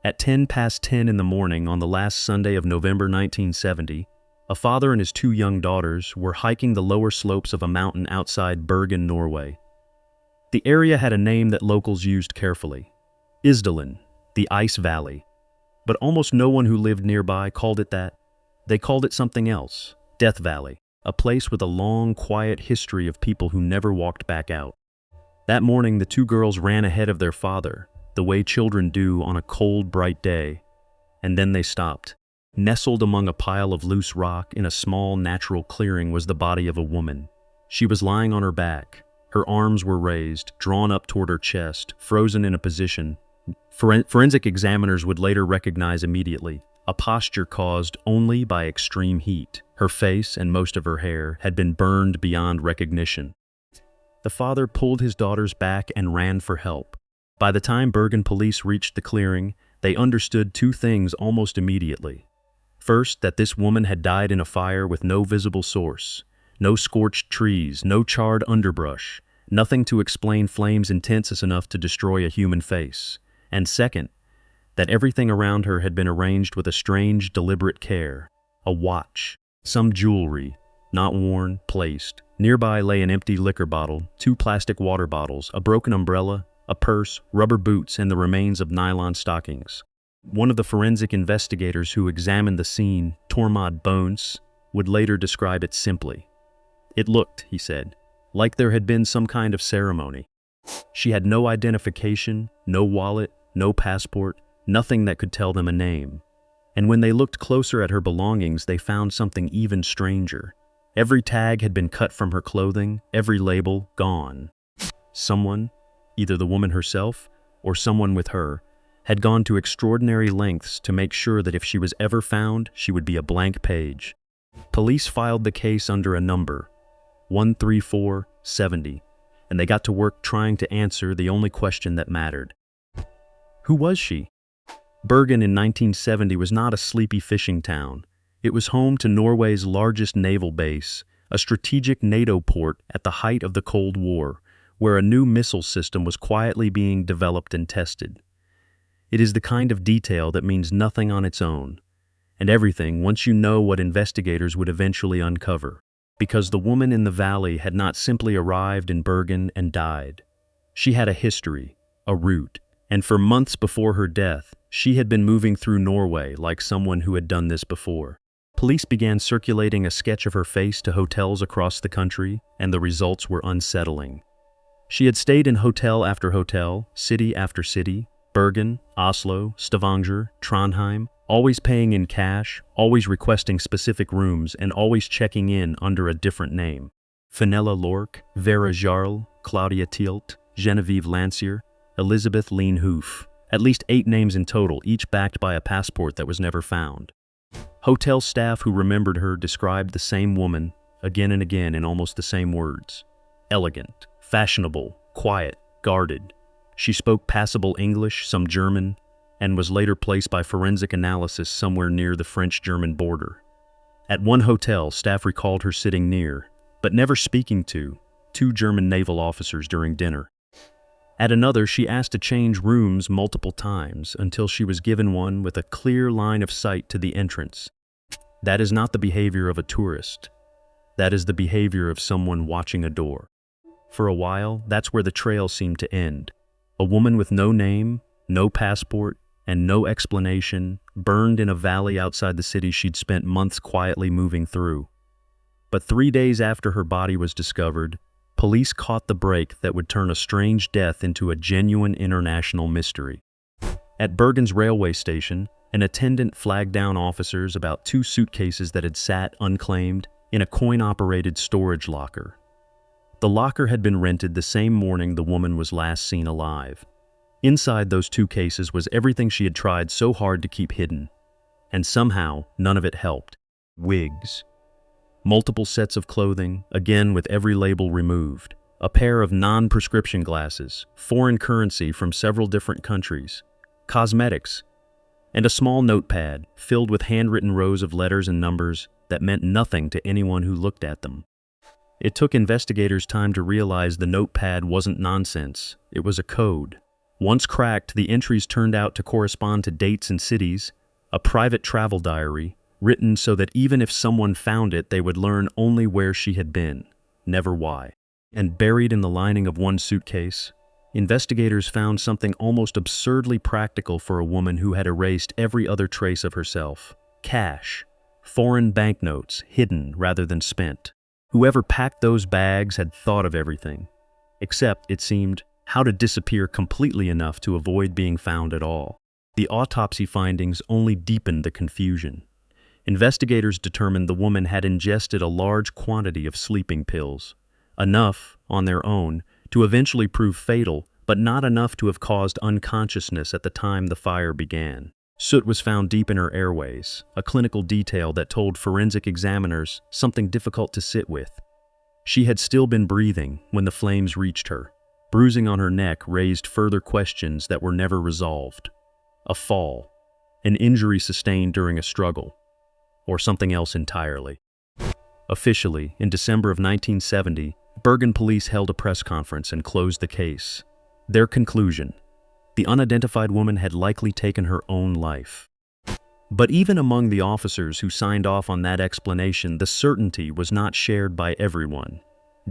At 10 past 10 in the morning on the last Sunday of November 1970, a father and his two young daughters were hiking the lower slopes of a mountain outside Bergen, Norway. The area had a name that locals used carefully: Isdalen, the Ice Valley. But almost no one who lived nearby called it that. They called it something else: Death Valley, a place with a long, quiet history of people who never walked back out. That morning, the two girls ran ahead of their father, the way children do on a cold, bright day. And then they stopped. Nestled among a pile of loose rock in a small, natural clearing was the body of a woman. She was lying on her back. Her arms were raised, drawn up toward her chest, frozen in a position forensic examiners would later recognize immediately, a posture caused only by extreme heat. Her face and most of her hair had been burned beyond recognition. The father pulled his daughters back and ran for help. By the time Bergen police reached the clearing, they understood two things almost immediately. First, that this woman had died in a fire with no visible source. No scorched trees, no charred underbrush, nothing to explain flames intense enough to destroy a human face. And second, that everything around her had been arranged with a strange, deliberate care. A watch, some jewelry, not worn, placed. Nearby lay an empty liquor bottle, two plastic water bottles, a broken umbrella, a purse, rubber boots, and the remains of nylon stockings. One of the forensic investigators who examined the scene, Tormod Bones, would later describe it simply. It looked, he said, like there had been some kind of ceremony. She had no identification, no wallet, no passport, nothing that could tell them a name. And when they looked closer at her belongings, they found something even stranger. Every tag had been cut from her clothing, every label gone. Someone, either the woman herself or someone with her, had gone to extraordinary lengths to make sure that if she was ever found, she would be a blank page. Police filed the case under a number, 13470, and they got to work trying to answer the only question that mattered. Who was she? Bergen in 1970 was not a sleepy fishing town. It was home to Norway's largest naval base, a strategic NATO port at the height of the Cold War, where a new missile system was quietly being developed and tested. It is the kind of detail that means nothing on its own, and everything once you know what investigators would eventually uncover. Because the woman in the valley had not simply arrived in Bergen and died. She had a history, a root, and for months before her death, she had been moving through Norway like someone who had done this before. Police began circulating a sketch of her face to hotels across the country, and the results were unsettling. She had stayed in hotel after hotel, city after city, Bergen, Oslo, Stavanger, Trondheim, always paying in cash, always requesting specific rooms, and always checking in under a different name. Fenella Lork, Vera Jarl, Claudia Tielt, Genevieve Lancier, Elizabeth Lean Hoof. At least 8 names in total, each backed by a passport that was never found. Hotel staff who remembered her described the same woman, again and again in almost the same words. Elegant, fashionable, quiet, guarded. She spoke passable English, some German, and was later placed by forensic analysis somewhere near the French-German border. At one hotel, staff recalled her sitting near, but never speaking to, 2 German naval officers during dinner. At another, she asked to change rooms multiple times until she was given one with a clear line of sight to the entrance. That is not the behavior of a tourist. That is the behavior of someone watching a door. For a while, that's where the trail seemed to end. A woman with no name, no passport, and no explanation, burned in a valley outside the city she'd spent months quietly moving through. But 3 days after her body was discovered, police caught the break that would turn a strange death into a genuine international mystery. At Bergen's railway station, an attendant flagged down officers about 2 suitcases that had sat unclaimed in a coin-operated storage locker. The locker had been rented the same morning the woman was last seen alive. Inside those 2 cases was everything she had tried so hard to keep hidden. And somehow, none of it helped. Wigs. Multiple sets of clothing, again with every label removed. A pair of non-prescription glasses, foreign currency from several different countries. Cosmetics. And a small notepad filled with handwritten rows of letters and numbers that meant nothing to anyone who looked at them. It took investigators time to realize the notepad wasn't nonsense. It was a code. Once cracked, the entries turned out to correspond to dates and cities, a private travel diary, written so that even if someone found it, they would learn only where she had been, never why. And buried in the lining of one suitcase, investigators found something almost absurdly practical for a woman who had erased every other trace of herself: cash, foreign banknotes, hidden rather than spent. Whoever packed those bags had thought of everything, except, it seemed, how to disappear completely enough to avoid being found at all. The autopsy findings only deepened the confusion. Investigators determined the woman had ingested a large quantity of sleeping pills, enough, on their own, to eventually prove fatal, but not enough to have caused unconsciousness at the time the fire began. Soot was found deep in her airways, a clinical detail that told forensic examiners something difficult to sit with. She had still been breathing when the flames reached her. Bruising on her neck raised further questions that were never resolved. A fall, an injury sustained during a struggle, or something else entirely. Officially, in December of 1970, Bergen police held a press conference and closed the case. Their conclusion: the unidentified woman had likely taken her own life. But even among the officers who signed off on that explanation, the certainty was not shared by everyone.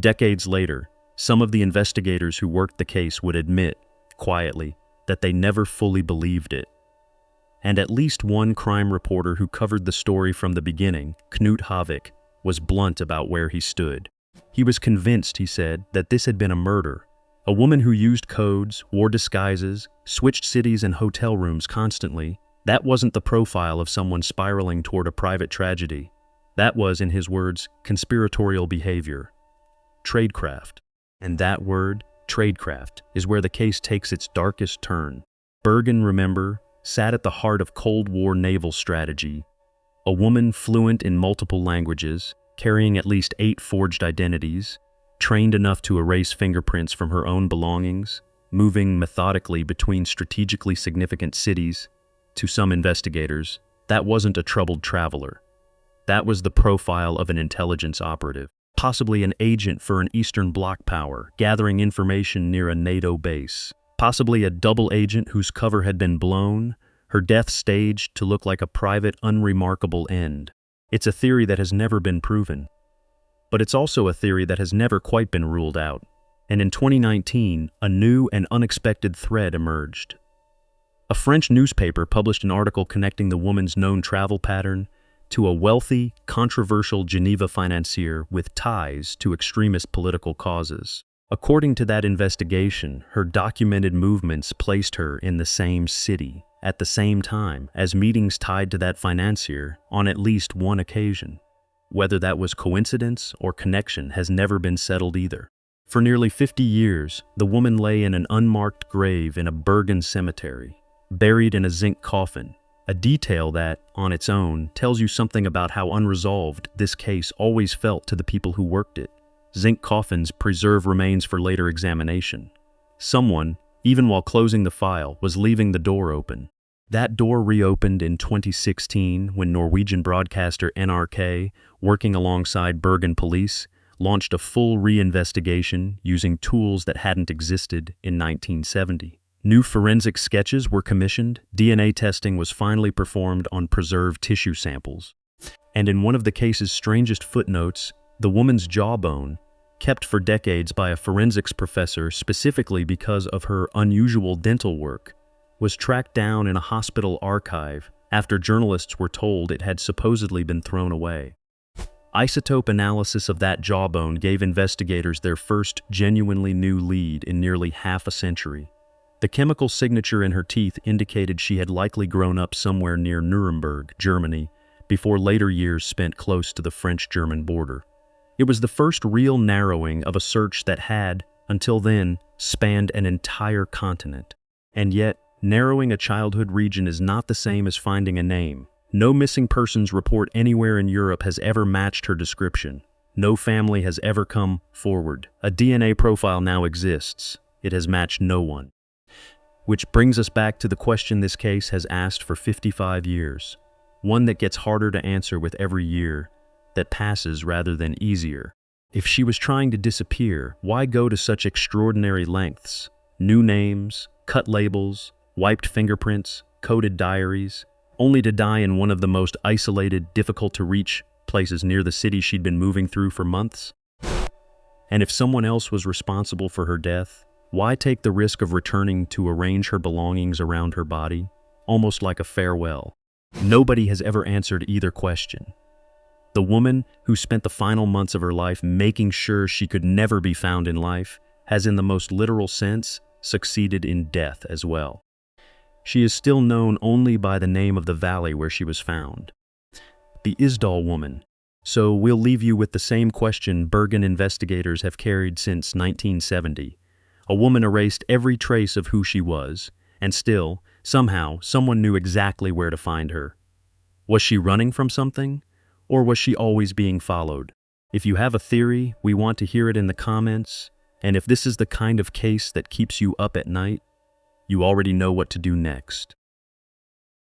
Decades later, some of the investigators who worked the case would admit, quietly, that they never fully believed it. And at least one crime reporter who covered the story from the beginning, Knut Havik, was blunt about where he stood. He was convinced, he said, that this had been a murder. A woman who used codes, wore disguises, switched cities and hotel rooms constantly. That wasn't the profile of someone spiraling toward a private tragedy. That was, in his words, conspiratorial behavior. Tradecraft. And that word, tradecraft, is where the case takes its darkest turn. Bergen, remember, sat at the heart of Cold War naval strategy. A woman fluent in multiple languages, carrying at least 8 forged identities, trained enough to erase fingerprints from her own belongings, moving methodically between strategically significant cities. To some investigators, that wasn't a troubled traveler. That was the profile of an intelligence operative, possibly an agent for an Eastern Bloc power, gathering information near a NATO base. Possibly a double agent whose cover had been blown, her death staged to look like a private, unremarkable end. It's a theory that has never been proven. But it's also a theory that has never quite been ruled out. And in 2019, a new and unexpected thread emerged. A French newspaper published an article connecting the woman's known travel pattern to a wealthy, controversial Geneva financier with ties to extremist political causes. According to that investigation, her documented movements placed her in the same city at the same time as meetings tied to that financier on at least one occasion. Whether that was coincidence or connection has never been settled either. For nearly 50 years, the woman lay in an unmarked grave in a Bergen cemetery, buried in a zinc coffin, a detail that, on its own, tells you something about how unresolved this case always felt to the people who worked it. Zinc coffins preserve remains for later examination. Someone, even while closing the file, was leaving the door open. That door reopened in 2016 when Norwegian broadcaster NRK, working alongside Bergen police, launched a full reinvestigation using tools that hadn't existed in 1970. New forensic sketches were commissioned, DNA testing was finally performed on preserved tissue samples. And in one of the case's strangest footnotes, the woman's jawbone, kept for decades by a forensics professor specifically because of her unusual dental work, was tracked down in a hospital archive after journalists were told it had supposedly been thrown away. Isotope analysis of that jawbone gave investigators their first genuinely new lead in nearly half a century. The chemical signature in her teeth indicated she had likely grown up somewhere near Nuremberg, Germany, before later years spent close to the French-German border. It was the first real narrowing of a search that had, until then, spanned an entire continent. And yet, narrowing a childhood region is not the same as finding a name. No missing persons report anywhere in Europe has ever matched her description. No family has ever come forward. A DNA profile now exists. It has matched no one. Which brings us back to the question this case has asked for 55 years. One that gets harder to answer with every year, that passes rather than easier. If she was trying to disappear, why go to such extraordinary lengths? New names, cut labels, wiped fingerprints, coded diaries, only to die in one of the most isolated, difficult-to-reach places near the city she'd been moving through for months? And if someone else was responsible for her death, why take the risk of returning to arrange her belongings around her body, almost like a farewell? Nobody has ever answered either question. The woman who spent the final months of her life making sure she could never be found in life has, in the most literal sense, succeeded in death as well. She is still known only by the name of the valley where she was found, the Isdal Woman. So we'll leave you with the same question Bergen investigators have carried since 1970. A woman erased every trace of who she was, and still, somehow, someone knew exactly where to find her. Was she running from something? Or was she always being followed? If you have a theory, we want to hear it in the comments. And if this is the kind of case that keeps you up at night, you already know what to do next.